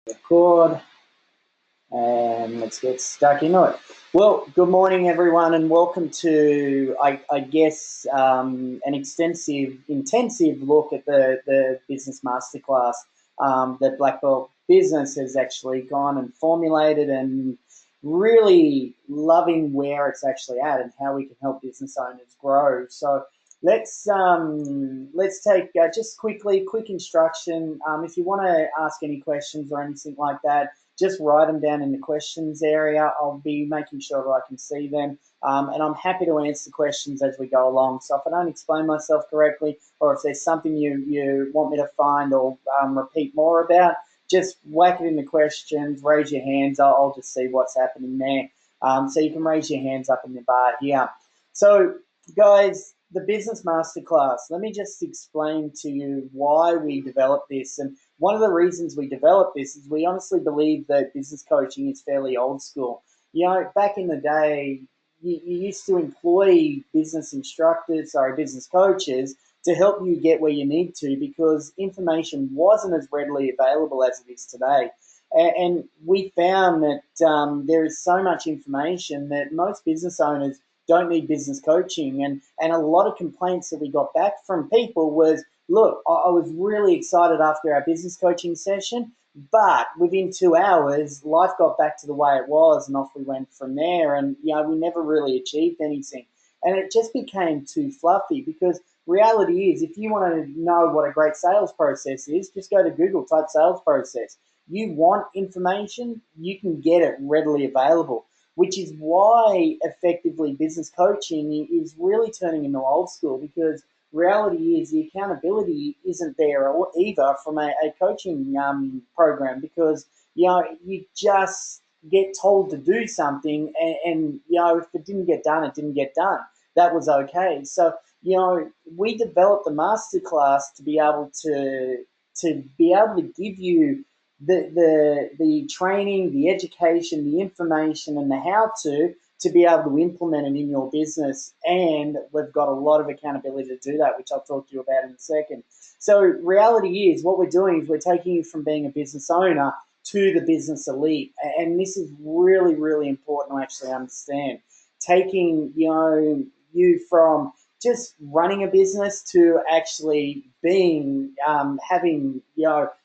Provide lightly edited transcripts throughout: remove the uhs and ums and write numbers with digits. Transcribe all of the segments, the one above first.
Record and let's get stuck into it. Well, good morning, everyone, and welcome to, I guess, an intensive look at the business masterclass that Black Belt Business has actually gone and formulated, and really loving where it's actually at and how we can help business owners grow. So let's take just quick instruction. If you want to ask any questions or anything like that, just write them down in the questions area. I'll be making sure that I can see them. And I'm happy to answer questions as we go along. So if I don't explain myself correctly, or if there's something you want me to find or repeat more about, just whack it in the questions, raise your hands. I'll just see what's happening there. So you can raise your hands up in the bar here. So guys, the Business Masterclass, let me just explain to you why we developed this. And one of the reasons we developed this is we honestly believe that business coaching is fairly old school. Back in the day, you used to employ business coaches to help you get where you need to, because information wasn't as readily available as it is today. And we found that there is so much information that most business owners don't need business coaching. And a lot of complaints that we got back from people was, look, I was really excited after our business coaching session, but within 2 hours, life got back to the way it was, and off we went from there. And, we never really achieved anything. And it just became too fluffy, because reality is, if you want to know what a great sales process is, just go to Google, type sales process. You want information, you can get it readily available, which is why effectively business coaching is really turning into old school, because reality is the accountability isn't there either from a coaching program, because you just get told to do something, and if it didn't get done, it didn't get done. That was okay. So we developed the masterclass to be able to give you the training, the education, the information, and the how to be able to implement it in your business. And we've got a lot of accountability to do that, which I'll talk to you about in a second. So reality is, what we're doing is we're taking you from being a business owner to the business elite. And this is really, really important to actually understand. Taking, you from just running a business to actually being, having,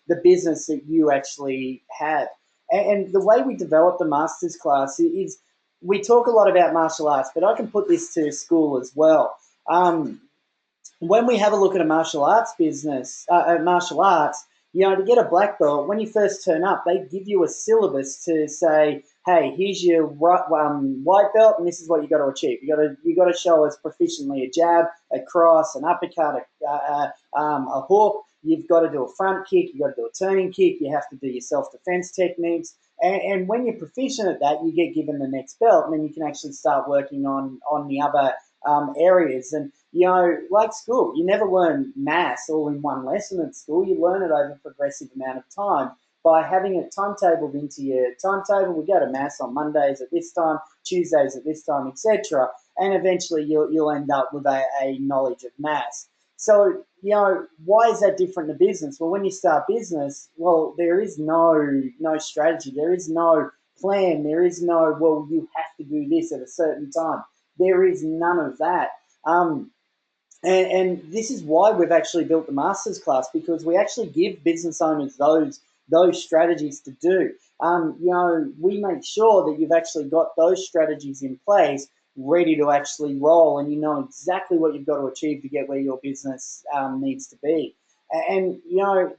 the business that you actually have. And the way we develop the master's class is, we talk a lot about martial arts, but I can put this to school as well. When we have a look at a martial arts business, martial arts, to get a black belt, when you first turn up, they give you a syllabus to say, hey, here's your white belt, and this is what you got to achieve. You got to show us proficiently a jab, a cross, an uppercut, a hook. You've got to do a front kick. You've got to do a turning kick. You have to do your self-defense techniques. And when you're proficient at that, you get given the next belt, and then you can actually start working on the other areas. And, like school, you never learn maths all in one lesson at school. You learn it over a progressive amount of time by having it timetabled into your timetable. We go to maths on Mondays at this time, Tuesdays at this time, etc. And eventually you'll end up with a knowledge of maths. So, why is that different to business? Well, when you start business, well, there is no strategy. There is no plan. There is no, well, you have to do this at a certain time. There is none of that. And this is why we've actually built the Masters class, because we actually give business owners those strategies to do. We make sure that you've actually got those strategies in place, ready to actually roll, and you know exactly what you've got to achieve to get where your business needs to be. And,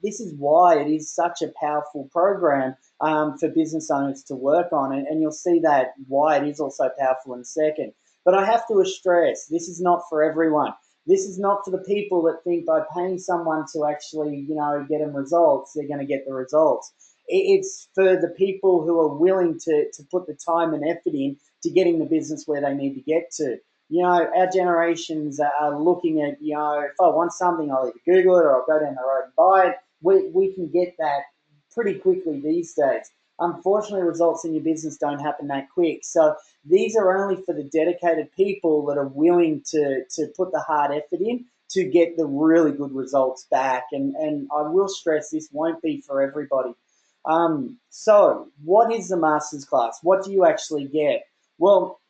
this is why it is such a powerful program for business owners to work on. And you'll see that why it is also powerful in a second. But I have to stress, this is not for everyone. This is not for the people that think by paying someone to actually, get them results, they're going to get the results. It's for the people who are willing to put the time and effort in to getting the business where they need to get to. Our generations are looking at, if I want something, I'll either Google it or I'll go down the road and buy it. We can get that pretty quickly these days. Unfortunately, results in your business don't happen that quick. So these are only for the dedicated people that are willing to put the hard effort in to get the really good results back. And I will stress, this won't be for everybody. So what is the master's class? What do you actually get? Well,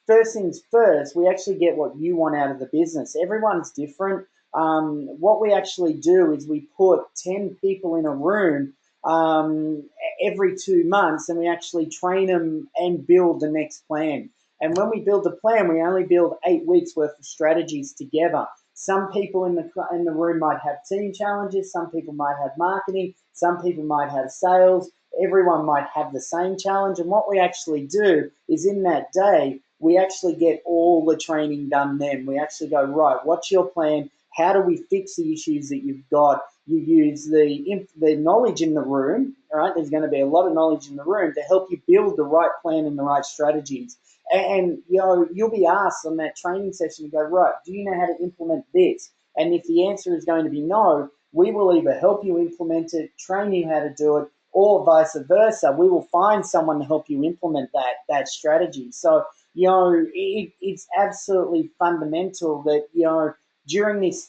first things first, we actually get what you want out of the business. Everyone's different. What we actually do is we put 10 people in a room um, every 2 months, and we actually train them and build the next plan. And when we build the plan, we only build 8 weeks worth of strategies together. Some people in the room might have team challenges. Some people might have marketing. Some people might have sales. Everyone might have the same challenge. And what we actually do is in that day, we actually get all the training done then. We actually go, right, what's your plan? How do we fix the issues that you've got? You use the knowledge in the room, all right? There's going to be a lot of knowledge in the room to help you build the right plan and the right strategies. And you'll be asked on that training session to go, right, do you know how to implement this? And if the answer is going to be no, we will either help you implement it, train you how to do it, or vice versa. We will find someone to help you implement that strategy. So, it's absolutely fundamental that, during this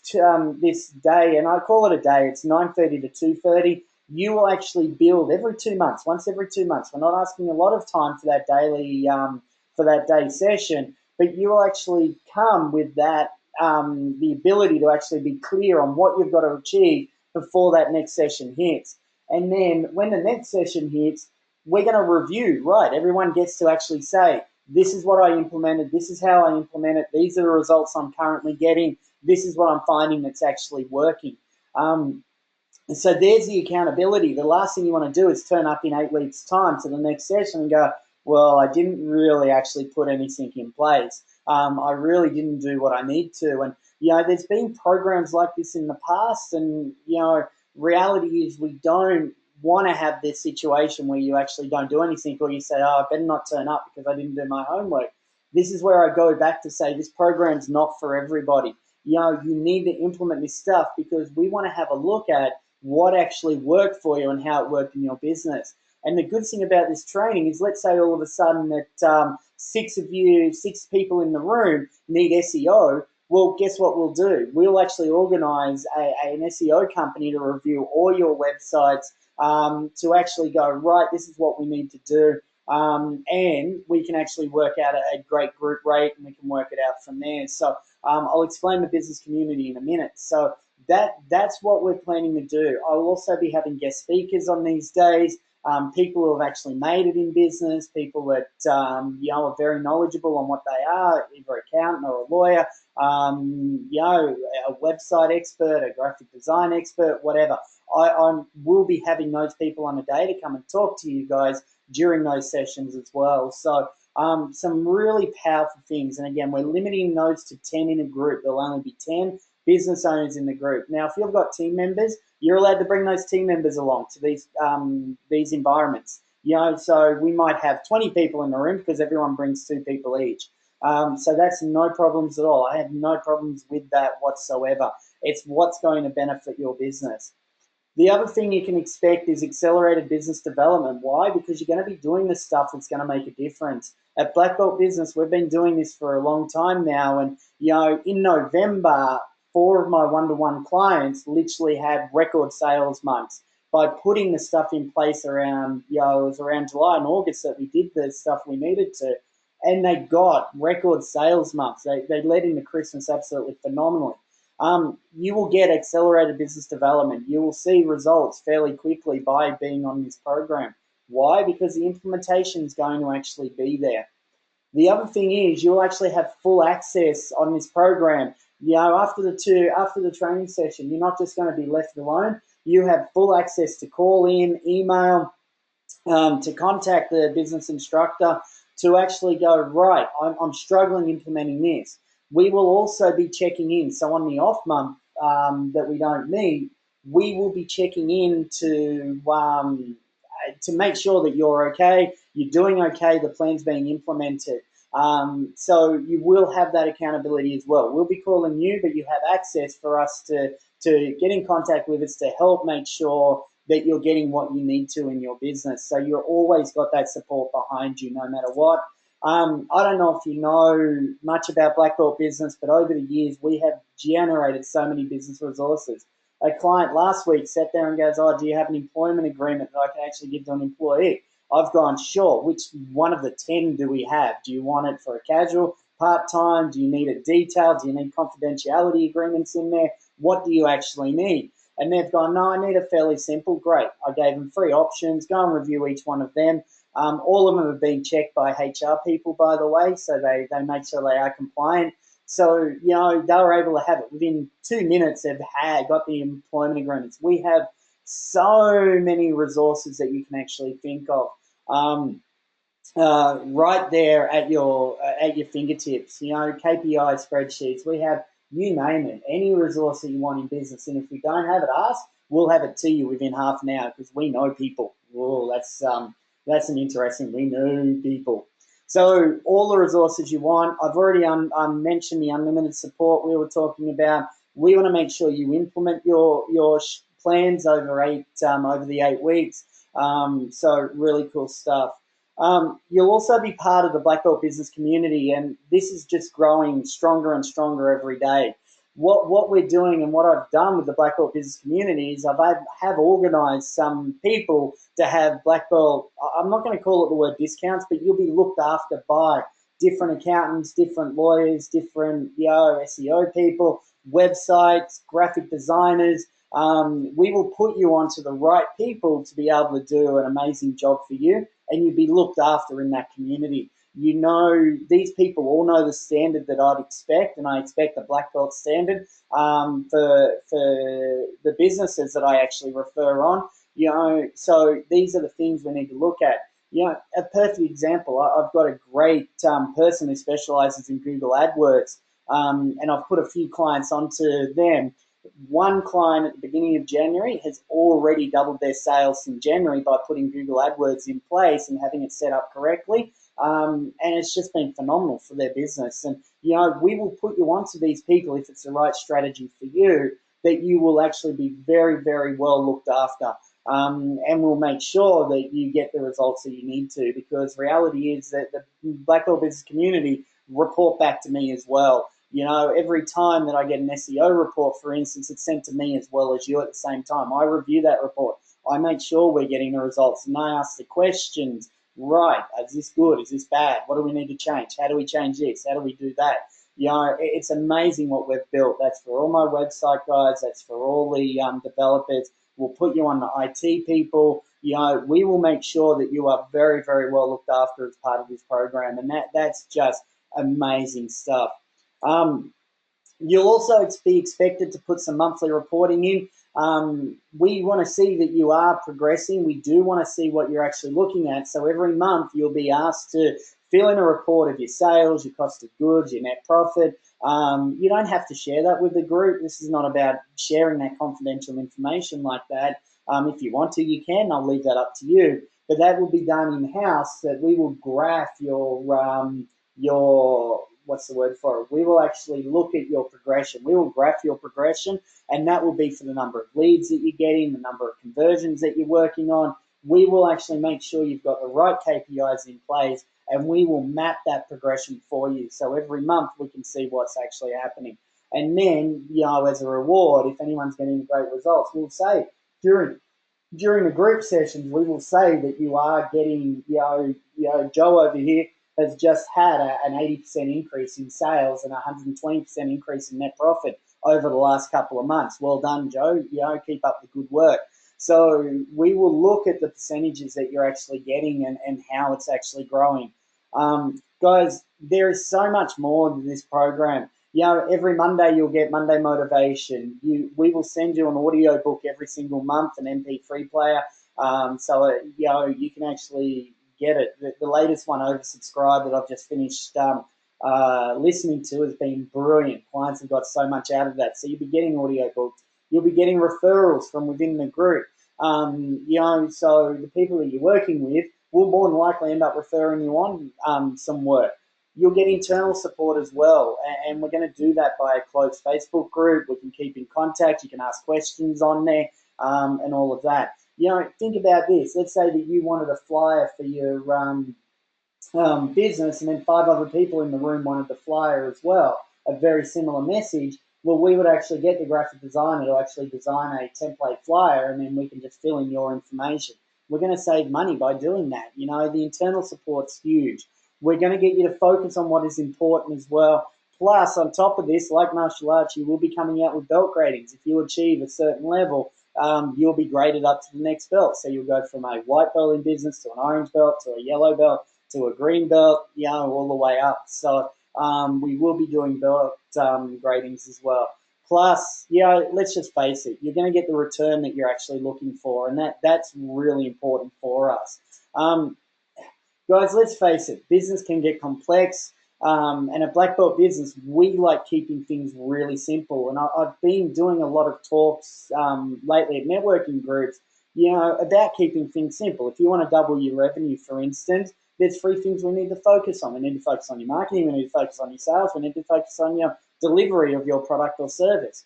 day, and I call it a day, it's 9:30 to 2:30. You will actually build every 2 months, once every 2 months. We're not asking a lot of time for that daily for that day session, but you will actually come with that the ability to actually be clear on what you've got to achieve before that next session hits. And then when the next session hits, we're going to review, right? Everyone gets to actually say, this is what I implemented, this is how I implement it, these are the results I'm currently getting, this is what I'm finding that's actually working. And so there's the accountability. The last thing you want to do is turn up in 8 weeks' time to the next session and go, well, I didn't really actually put anything in place. I really didn't do what I need to. And, there's been programs like this in the past. And, reality is we don't want to have this situation where you actually don't do anything or you say, oh, I better not turn up because I didn't do my homework. This is where I go back to say this program's not for everybody. You need to implement this stuff because we want to have a look at what actually worked for you and how it worked in your business. And the good thing about this training is, let's say all of a sudden that 6 people in the room need SEO. Well, guess what we'll do? We'll actually organize an SEO company to review all your websites to actually go, right, this is what we need to do. And we can actually work out a great group rate and we can work it out from there. So I'll explain the business community in a minute. So that's what we're planning to do. I will also be having guest speakers on these days, people who have actually made it in business, people that are very knowledgeable on what they are, either an accountant or a lawyer, a website expert, a graphic design expert, whatever. I will be having those people on a day to come and talk to you guys during those sessions as well. So some really powerful things. And again, we're limiting those to 10 in a group. There'll only be 10 business owners in the group. Now, if you've got team members, you're allowed to bring those team members along to these environments. So we might have 20 people in the room because everyone brings 2 people each. So that's no problems at all. I have no problems with that whatsoever. It's what's going to benefit your business. The other thing you can expect is accelerated business development. Why? Because you're going to be doing the stuff that's going to make a difference. At Black Belt Business, we've been doing this for a long time now. And, in November, 4 of my one-to-one clients literally had record sales months by putting the stuff in place around, it was around July and August that we did the stuff we needed to. And they got record sales months. They led into Christmas absolutely phenomenally. You will get accelerated business development. You will see results fairly quickly by being on this program. Why? Because the implementation is going to actually be there. The other thing is you'll actually have full access on this program. After the training session, you're not just going to be left alone. You have full access to call in, email, to contact the business instructor to actually go, right, I'm struggling implementing this. We will also be checking in. So on the off month that we don't meet, we will be checking in to make sure that you're okay, you're doing okay, the plan's being implemented. So you will have that accountability as well. We'll be calling you, but you have access for us to get in contact with us to help make sure that you're getting what you need to in your business. So you're always got that support behind you no matter what. I don't know if you know much about Black Belt Business, but over the years we have generated so many business resources. a client last week sat there and goes, oh, do you have an employment agreement that I can actually give to an employee? I've gone, sure. Which one of the 10 do we have? Do you want it for a casual, part-time? Do you need it detailed? Do you need confidentiality agreements in there? What do you actually need? And they've gone, no, I need a fairly simple. Great. I gave them 3 options. Go and review each one of them. All of them have been checked by HR people, by the way, so they make sure they are compliant. So, they were able to have it. Within 2 minutes, they've got the employment agreements. We have so many resources that you can actually think of. Right there at your fingertips. KPI spreadsheets. We have, you name it, any resource that you want in business. And if we don't have it, ask. We'll have it to you within half an hour because we know people. Oh, that's an interesting. We know people. So all the resources you want. I've already mentioned the unlimited support we were talking about. We want to make sure you implement your plans over the 8 weeks. So really cool stuff. You'll also be part of the Black Belt business community, and this is just growing stronger and stronger every day. What we're doing and what I've done with the Black Belt business community is have organised some people to have Black Belt. I'm not going to call it the word discounts, but you'll be looked after by different accountants, different lawyers, different SEO people, websites, graphic designers. We will put you onto the right people to be able to do an amazing job for you, and you'll be looked after in that community. These people all know the standard that I'd expect, and I expect the Black Belt standard for the businesses that I actually refer on. So these are the things we need to look at. A perfect example, I've got a great person who specializes in Google AdWords, and I've put a few clients onto them. One client at the beginning of January has already doubled their sales in January by putting Google AdWords in place and having it set up correctly. And it's just been phenomenal for their business. And, we will put you onto these people if it's the right strategy for you, that you will actually be very, very well looked after. And we'll make sure that you get the results that you need to, because reality is that the Black Belt business community report back to me as well. Every time that I get an SEO report, for instance, it's sent to me as well as you at the same time. I review that report. I make sure we're getting the results, and I ask the questions. Right, is this good? Is this bad? What do we need to change? How do we change this? How do we do that? It's amazing what we've built. That's for all my website guys. That's for all the developers. We'll put you on the IT people. We will make sure that you are very, very well looked after as part of this program, and that's just amazing stuff. You'll also be expected to put some monthly reporting in. We want to see that you are progressing. We do want to see what you're actually looking at. So every month you'll be asked to fill in a report of your sales, your cost of goods, your net profit. You don't have to share that with the group. This is not about sharing that confidential information like that. If you want to, you can. I'll leave that up to you. But that will be done in-house, that we will graph your what's the word for it? We will actually look at your progression. We will graph your progression, and that will be for the number of leads that you're getting, the number of conversions that you're working on. We will actually make sure you've got the right KPIs in place, and we will map that progression for you. So every month we can see what's actually happening. And then, as a reward, if anyone's getting great results, we'll say during the group sessions, we will say that you are getting, Joe over here has just had an 80% increase in sales and a 120% increase in net profit over the last couple of months. Well done, Joe. Keep up the good work. So we will look at the percentages that you're actually getting and how it's actually growing. Guys, there is so much more than this program. Every Monday you'll get Monday Motivation. We will send you an audio book every single month, an MP3 player. So you can actually get it. The latest one, Oversubscribed, that I've just finished listening to has been brilliant. Clients have got so much out of that. So you'll be getting audio books. You'll be getting referrals from within the group. So the people that you're working with will more than likely end up referring you on some work. You'll get internal support as well, and we're going to do that by a closed Facebook group. We can keep in contact. You can ask questions on there and all of that. Think about this. Let's say that you wanted a flyer for your business, and then 5 other people in the room wanted the flyer as well, a very similar message. Well, we would actually get the graphic designer to actually design a template flyer, and then we can just fill in your information. We're going to save money by doing that. You know, the internal support's huge. We're going to get you to focus on what is important as well. Plus, on top of this, like martial arts, you will be coming out with belt gradings. If you achieve a certain level, you'll be graded up to the next belt. So you'll go from a white belt in business to an orange belt to a yellow belt to a green belt, you know, all the way up. So we will be doing belt gradings as well. Plus, you know, let's just face it, you're going to get the return that you're actually looking for, and that's really important for us. Guys, let's face it, business can get complex. And at Black Belt Business, we like keeping things really simple. And I've been doing a lot of talks lately at networking groups, you know, about keeping things simple. If you want to double your revenue, for instance, there's three things we need to focus on. We need to focus on your marketing, we need to focus on your sales, we need to focus on your delivery of your product or service.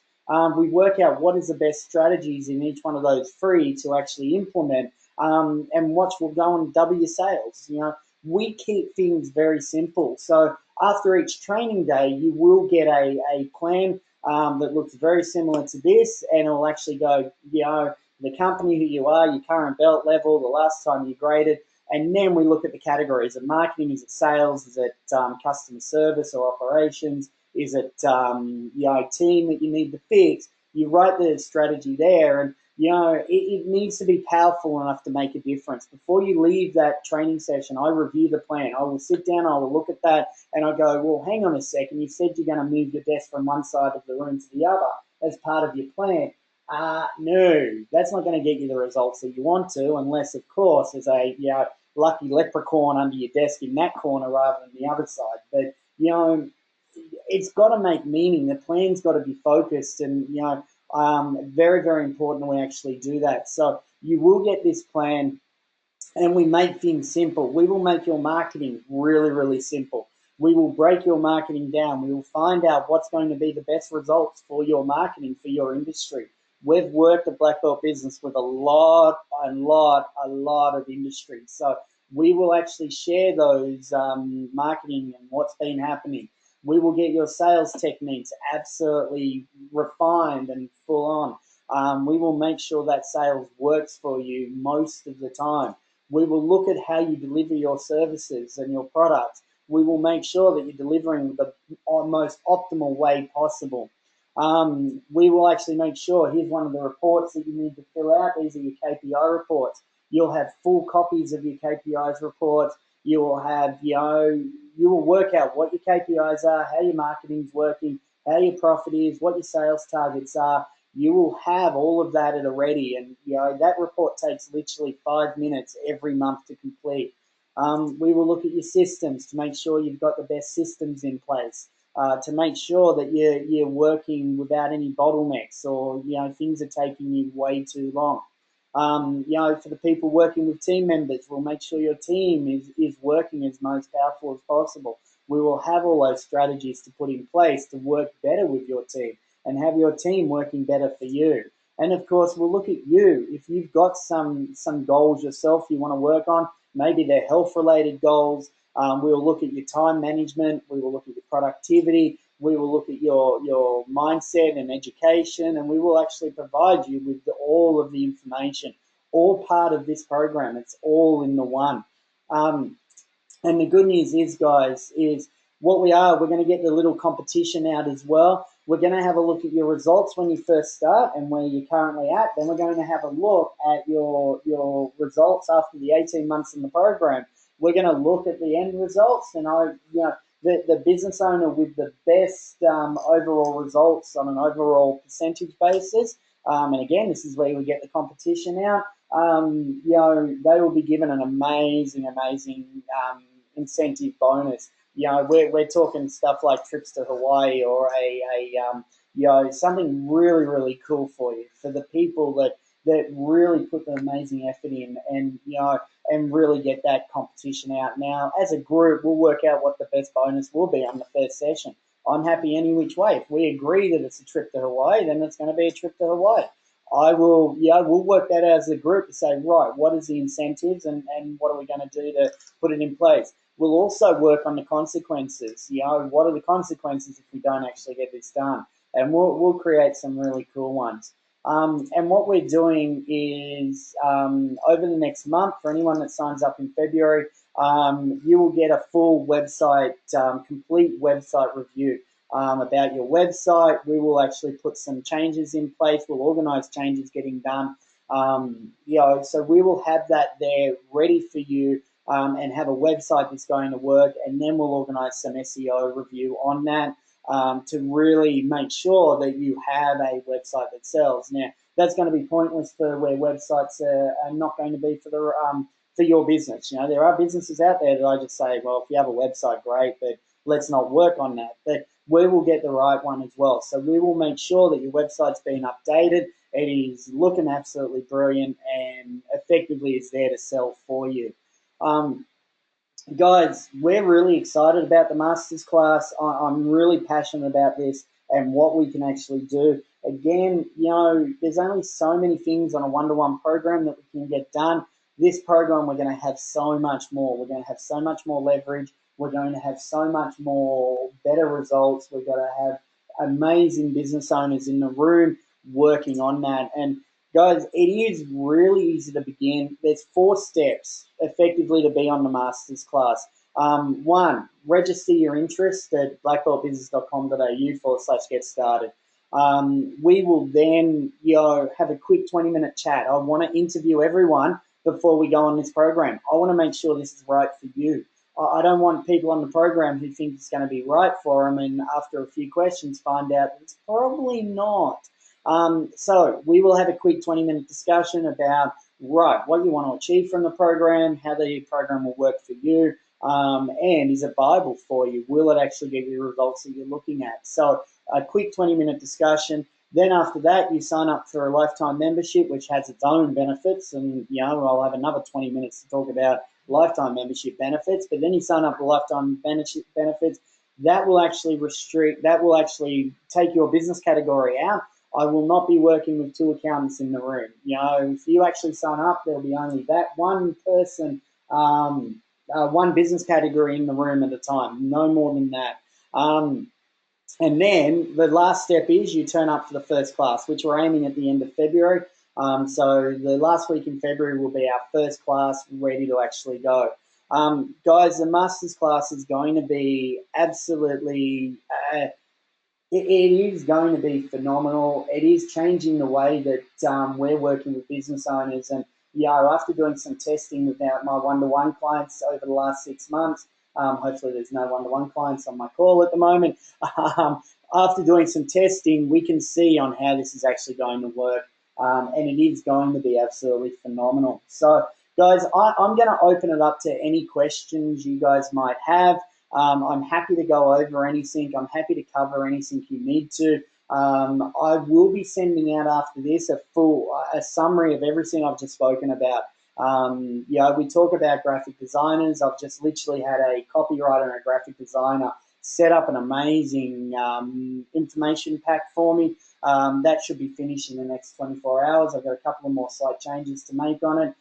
We work out what is the best strategies in each one of those three to actually implement, and watch will go and double your sales. You know, we keep things very simple. So after each training day, you will get a plan that looks very similar to this, and it will actually go, you know, the company who you are, your current belt level, the last time you graded, and then we look at the categories. Is it marketing? Is it sales? Is it customer service or operations? Is it you know, team that you need to fix? You write the strategy there, and you know, it needs to be powerful enough to make a difference. Before you leave that training session, I review the plan. I will sit down, I will look at that, and I go, well, hang on a second. You said you're going to move your desk from one side of the room to the other as part of your plan. No, that's not going to get you the results that you want to, unless, of course, there's a, you know, lucky leprechaun under your desk in that corner rather than the other side. But, you know, it's got to make meaning. The plan's got to be focused, and you know, very, very important we actually do that. So you will get this plan, and we make things simple. We will make your marketing really, really simple. We will break your marketing down. We will find out what's going to be the best results for your marketing for your industry. We've worked at Black Belt Business with a lot of industries. So we will actually share those marketing and what's been happening. We will get your sales techniques absolutely refined and full on. We will make sure that sales works for you most of the time. We will look at how you deliver your services and your products. We will make sure that you're delivering the most optimal way possible. We will actually make sure, here's one of the reports that you need to fill out. These are your KPI reports. You'll have full copies of your KPIs reports. You will have, you know, you will work out what your KPIs are, how your marketing's working, how your profit is, what your sales targets are. You will have all of that at a ready, and you know that report takes literally 5 minutes every month to complete. We will look at your systems to make sure you've got the best systems in place, to make sure that you're working without any bottlenecks, or you know things are taking you way too long. You know, for the people working with team members, we'll make sure your team is working as most powerful as possible. We will have all those strategies to put in place to work better with your team and have your team working better for you. And of course, we'll look at you. If you've got some goals yourself you want to work on, maybe they're health-related goals. We'll look at your time management. We will look at your productivity. We will look at your mindset and education, and we will actually provide you with all of the information, all part of this program. It's all in the one. And the good news is, guys, is we're going to get the little competition out as well. We're going to have a look at your results when you first start and where you're currently at. Then we're going to have a look at your results after the 18 months in the program. We're going to look at the end results, and the business owner with the best overall results on an overall percentage basis. And again, this is where we get the competition out. You know, they will be given an amazing incentive bonus. You know, we're talking stuff like trips to Hawaii, or you know, something really, really cool for you, for the people that really put the amazing effort in, and you know, and really get that competition out. Now, as a group, we'll work out what the best bonus will be on the first session. I'm happy any which way. If we agree that it's a trip to Hawaii, then it's going to be a trip to Hawaii. We'll work that out as a group to say, right, what is the incentives, and what are we going to do to put it in place? We'll also work on the consequences. You know, what are the consequences if we don't actually get this done? and we'll create some really cool ones. And what we're doing is over the next month, for anyone that signs up in February, you will get a full website, complete website review about your website. We will actually put some changes in place. We'll organise changes getting done. So we will have that there ready for you and have a website that's going to work, and then we'll organise some SEO review on that to really make sure that you have a website that sells. Now, that's going to be pointless for where websites are not going to be for your business. You know, there are businesses out there that I just say, well, if you have a website, great, but let's not work on that. But we will get the right one as well. So we will make sure that your website's been updated. It is looking absolutely brilliant and effectively is there to sell for you. Guys, we're really excited about the Masters class. I'm really passionate about this and what we can actually do. Again, there's only so many things on a one-to-one program that we can get done. This program, we're going to have so much more. We're going to have so much more leverage. We're going to have so much more better results. We're going to have amazing business owners in the room working on that. And guys, it is really easy to begin. There's 4 steps effectively to be on the Masters class. 1, register your interest at blackbeltbusiness.com.au/get started. We will then have a quick 20-minute chat. I want to interview everyone before we go on this program. I want to make sure this is right for you. I don't want people on the program who think it's going to be right for them and after a few questions find out that it's probably not. So we will have a quick 20-minute discussion about, what you want to achieve from the program, how the program will work for you, and is it viable for you? Will it actually get you the results that you're looking at? So a quick 20-minute discussion. Then after that, you sign up for a lifetime membership, which has its own benefits. And, I'll have another 20 minutes to talk about lifetime membership benefits. But then you sign up for lifetime membership benefits. That will actually take your business category out. I will not be working with 2 accountants in the room. If you actually sign up, there'll be only that one person, one business category in the room at a time, no more than that. And then the last step is you turn up for the first class, which we're aiming at the end of February. So the last week in February will be our first class ready to actually go. Guys, the Masters class is going to be absolutely... It is going to be phenomenal. It is changing the way that we're working with business owners. And, after doing some testing with my one-to-one clients over the last 6 months, hopefully there's no one-to-one clients on my call at the moment. After doing some testing, we can see on how this is actually going to work. And it is going to be absolutely phenomenal. So, guys, I'm going to open it up to any questions you guys might have. I'm happy to go over anything. I'm happy to cover anything you need to. I will be sending out after this a summary of everything I've just spoken about. We talk about graphic designers. I've just literally had a copywriter and a graphic designer set up an amazing information pack for me. That should be finished in the next 24 hours. I've got a couple of more slight changes to make on it.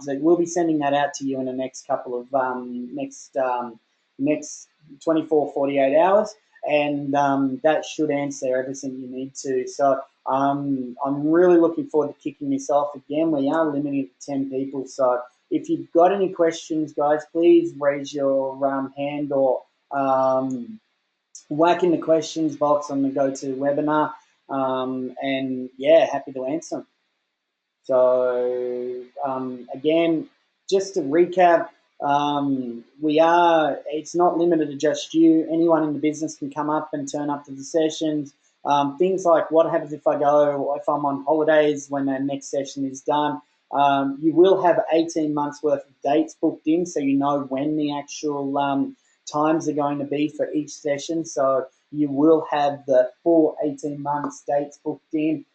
So we'll be sending that out to you in the next couple of next 24, 48 hours, and that should answer everything you need to. So I'm really looking forward to kicking this off. Again, we are limited to 10 people, so if you've got any questions, guys, please raise your hand or whack in the questions box on the GoToWebinar, and happy to answer them. So again, just to recap, it's not limited to just you. Anyone in the business can come up and turn up to the sessions. Things like what happens if I'm on holidays when the next session is done. You will have 18 months worth of dates booked in, so you know when the actual times are going to be for each session. So you will have the full 18 months dates booked in.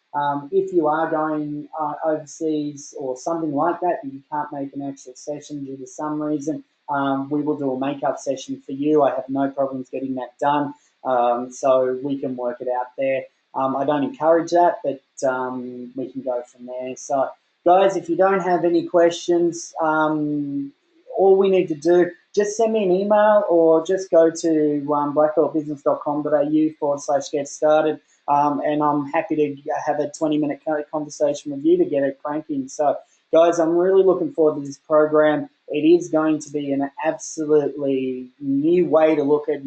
If you are going overseas or something like that, and you can't make an actual session due to some reason, we will do a makeup session for you. I have no problems getting that done, so we can work it out there. I don't encourage that, but we can go from there. So, guys, if you don't have any questions, all we need to do, just send me an email or just go to blackbeltbusiness.com.au/get started. and I'm happy to have a 20-minute conversation with you to get it cranking. So, guys, I'm really looking forward to this program. It is going to be an absolutely new way to look at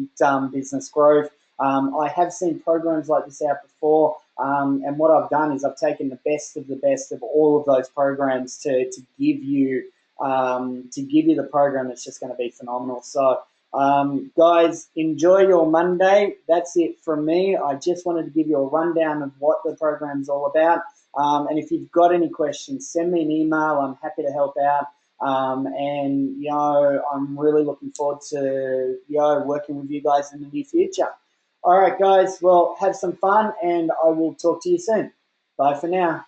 business growth. I have seen programs like this out before, and what I've done is I've taken the best of all of those programs to give you the program that's just going to be phenomenal. So, guys, enjoy your Monday. That's it from me. I just wanted to give you a rundown of what the program's all about. And if you've got any questions, send me an email. I'm happy to help out. And I'm really looking forward to working with you guys in the near future. All right, guys. Well, have some fun, and I will talk to you soon. Bye for now.